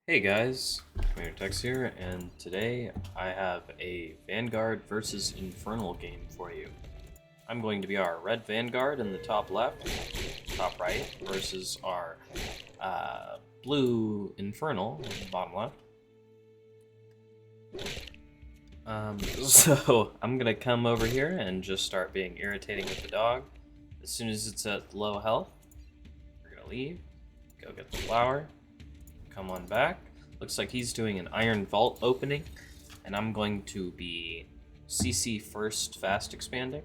Hey guys, Commander Tex here, and today I have a Vanguard versus Infernal game for you. I'm going to be our red Vanguard in the top left, top right, versus our blue Infernal in the bottom left. So I'm gonna come over here and just start being irritating with the dog. As soon as it's at low health, we're gonna leave, go get the flower, come on back. Looks like he's doing an Iron Vault opening, and I'm going to be CC first fast expanding.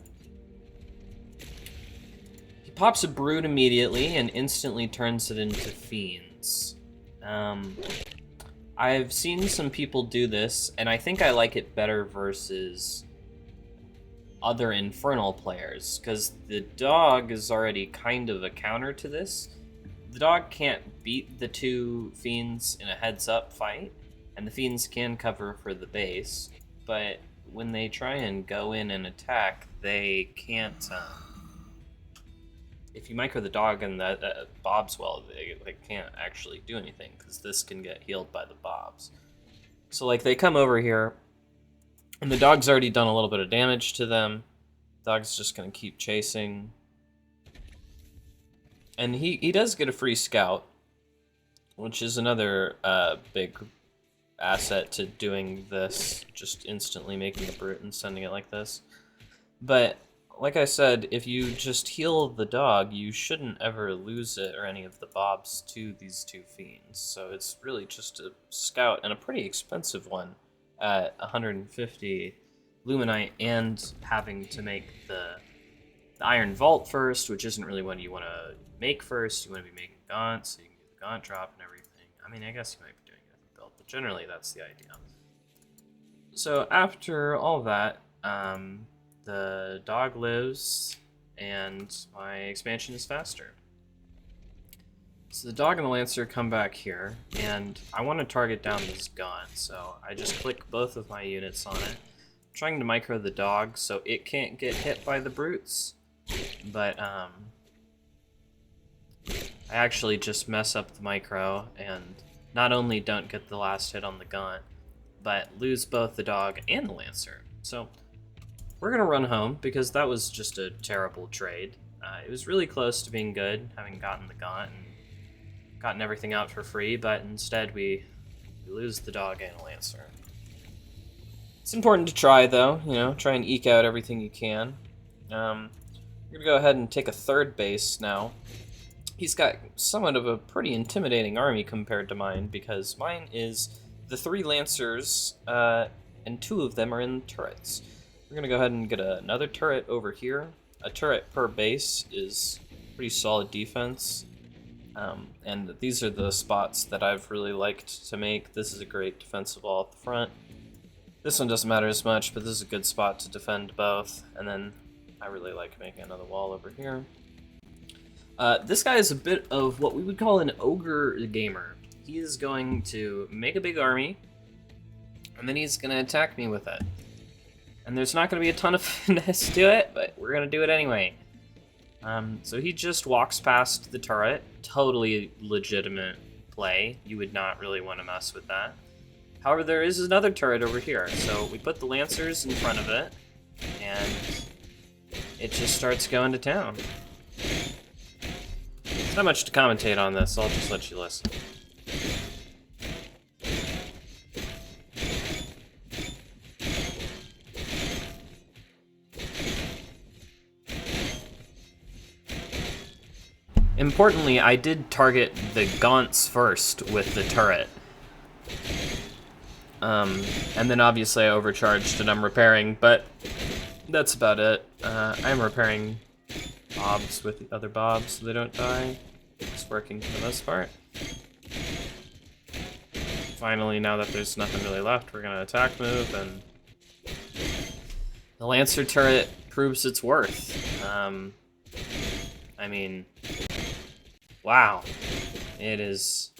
He pops a Brood immediately and instantly turns it into Fiends. I've seen some people do this, and I think I like it better versus other Infernal players, because the dog is already kind of a counter to this. The dog can't beat the two Fiends in a heads-up fight, and the Fiends can cover for the base, but when they try and go in and attack, they can't... if you micro the dog and the Bobs well, they can't actually do anything, because this can get healed by the Bobs. So, like, they come over here, and the dog's already done a little bit of damage to them. The dog's just going to keep chasing. And he does get a free scout, which is another big asset to doing this, just instantly making a brute and sending it like this. But, like I said, if you just heal the dog, you shouldn't ever lose it or any of the Bobs to these two Fiends. So it's really just a scout, and a pretty expensive one at 150 Luminite, and having to make the Iron Vault first, which isn't really what you want to make first. You want to be making Gaunt, so you can get the Gaunt drop and everything. I mean, I guess you might be doing a different build, but generally that's the idea. So after all that, the dog lives, and my expansion is faster. So the dog and the Lancer come back here, and I want to target down this Gaunt, so I just click both of my units on it. I'm trying to micro the dog so it can't get hit by the brutes, but I actually just mess up the micro, and not only don't get the last hit on the Gaunt, but lose both the dog and the Lancer. So we're gonna run home, because that was just a terrible trade. It was really close to being good, having gotten the Gaunt and gotten everything out for free, but instead we lose the dog and a Lancer. It's important to try, though, try and eke out everything you can. We're gonna go ahead and take a third base now. He's got somewhat of a pretty intimidating army compared to mine, because mine is the 3 Lancers, and 2 of them are in turrets. We're gonna go ahead and get another turret over here. A turret per base is pretty solid defense, and these are the spots that I've really liked to make. This is a great defensive wall at the front. This one doesn't matter as much, but this is a good spot to defend both, and then I really like making another wall over here. This guy is a bit of what we would call an ogre gamer. He is going to make a big army, and then he's going to attack me with it. And there's not going to be a ton of finesse to it, but we're going to do it anyway. So he just walks past the turret. Totally legitimate play. You would not really want to mess with that. However, there is another turret over here. So we put the Lancers in front of it, and it just starts going to town. There's not much to commentate on this, so I'll just let you listen. Importantly, I did target the Gaunts first with the turret. And then obviously I overcharged and I'm repairing, but that's about it. I'm repairing Bobs with the other Bobs so they don't die. It's working for the most part. Finally, now that there's nothing really left, we're gonna attack move, and the Lancer turret proves its worth. I mean, wow. It is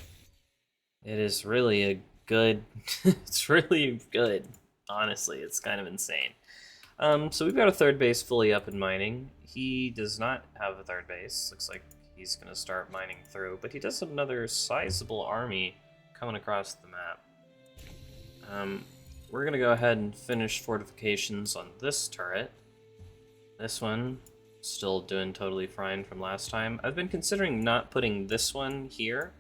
really a good, it's really good. Honestly, it's kind of insane. So we've got a third base fully up and mining. He does not have a third base. Looks like he's going to start mining through, but he does have another sizable army coming across the map. We're gonna go ahead and finish fortifications on this turret. This one, still doing totally fine from last time. I've been considering not putting this one here,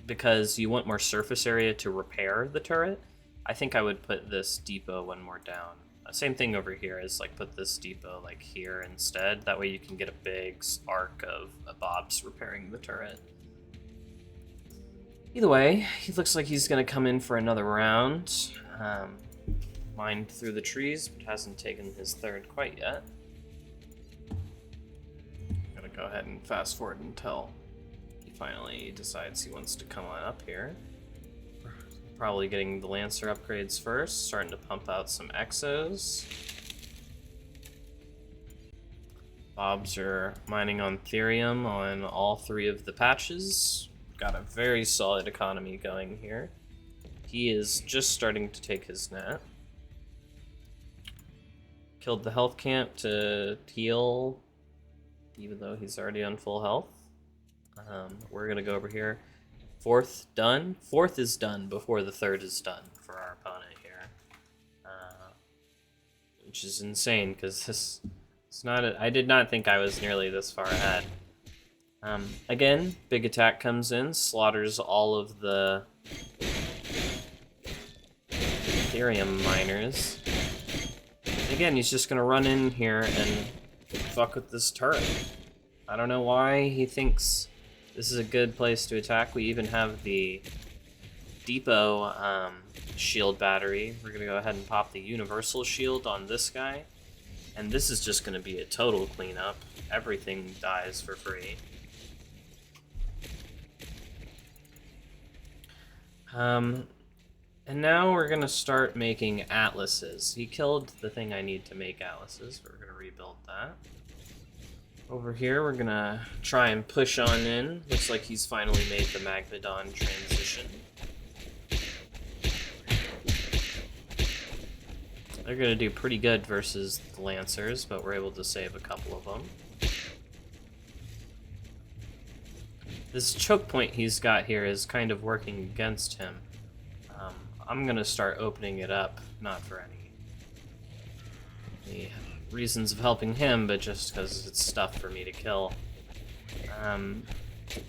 because you want more surface area to repair the turret. I think I would put this depot one more down. Same thing over here, is like put this depot like here instead. That way you can get a big arc of Bob's repairing the turret. Either way, he looks like he's gonna come in for another round. Mined through the trees, but hasn't taken his third quite yet. I'm gonna go ahead and fast forward until he finally decides he wants to come on up here. Probably getting the Lancer upgrades first, starting to pump out some Exos. Bobs are mining on Therium on all 3 of the patches. Got a very solid economy going here. He is just starting to take his nap. Killed the health camp to heal, even though he's already on full health. We're gonna go over here. 4th done. 4th is done before the 3rd is done for our opponent here, which is insane because this is not. I did not think I was nearly this far ahead. Again, big attack comes in, slaughters all of the Therium miners. Again, he's just gonna run in here and fuck with this turret. I don't know why he thinks this is a good place to attack. We even have the depot shield battery. We're gonna go ahead and pop the universal shield on this guy. And this is just gonna be a total cleanup. Everything dies for free. And now we're gonna start making atlases. He killed the thing I need to make atlases. We're gonna rebuild that. Over here, we're gonna try and push on in. Looks like he's finally made the Magmadon transition. They're gonna do pretty good versus the Lancers, but we're able to save a couple of them. This choke point he's got here is kind of working against him. I'm gonna start opening it up, not for any reasons of helping him, but just because it's stuff for me to kill. The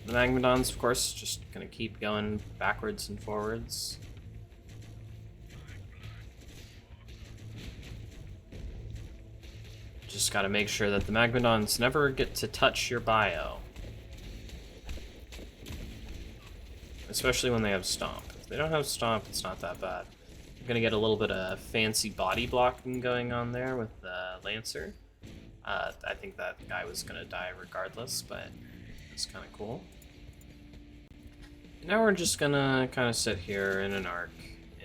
Magmadons, of course, just gonna keep going backwards and forwards. Just gotta make sure that the Magmadons never get to touch your bio. Especially when they have Stomp. If they don't have Stomp, it's not that bad. I'm gonna get a little bit of fancy body blocking going on there with the Lancer. I think that guy was gonna die regardless, but it's kind of cool. Now we're just gonna kind of sit here in an arc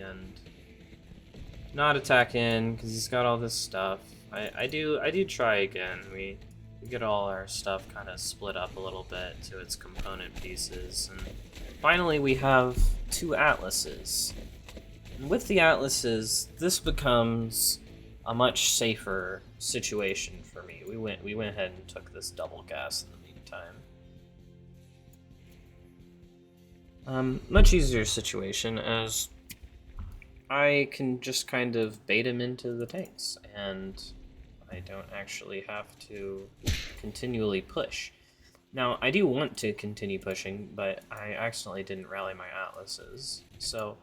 and not attack in because he's got all this stuff. I do try again. We get all our stuff kind of split up a little bit to its component pieces, and finally we have 2 atlases. And with the atlases, this becomes a much safer situation for me. We went ahead and took this double gas in the meantime. Much easier situation as I can just kind of bait him into the tanks, and I don't actually have to continually push. Now, I do want to continue pushing, but I accidentally didn't rally my atlases, so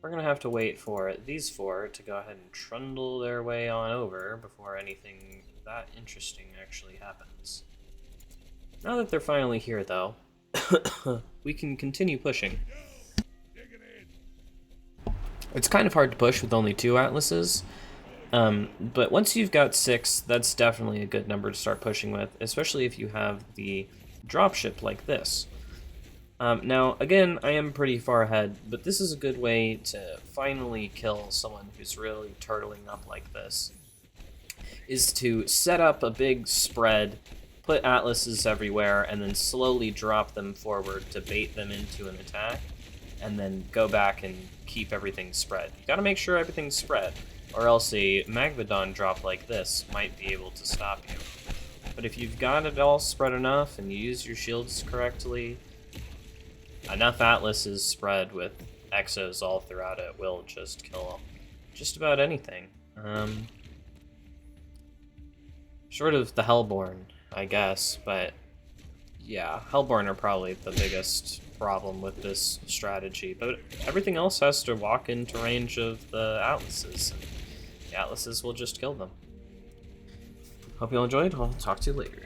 we're gonna have to wait for these 4 to go ahead and trundle their way on over before anything that interesting actually happens. Now that they're finally here, though, we can continue pushing. It's kind of hard to push with only 2 atlases, but once you've got 6, that's definitely a good number to start pushing with, especially if you have the dropship like this. Now, again, I am pretty far ahead, but this is a good way to finally kill someone who's really turtling up like this, is to set up a big spread, put atlases everywhere, and then slowly drop them forward to bait them into an attack, and then go back and keep everything spread. You gotta make sure everything's spread, or else a Magmadon drop like this might be able to stop you. But if you've got it all spread enough and you use your shields correctly, enough atlases spread with exos all throughout it will just kill just about anything. Short of the Hellborn, I guess, but yeah, Hellborn are probably the biggest problem with this strategy, but everything else has to walk into range of the Atlases, and the Atlases will just kill them. Hope you all enjoyed. I'll talk to you later.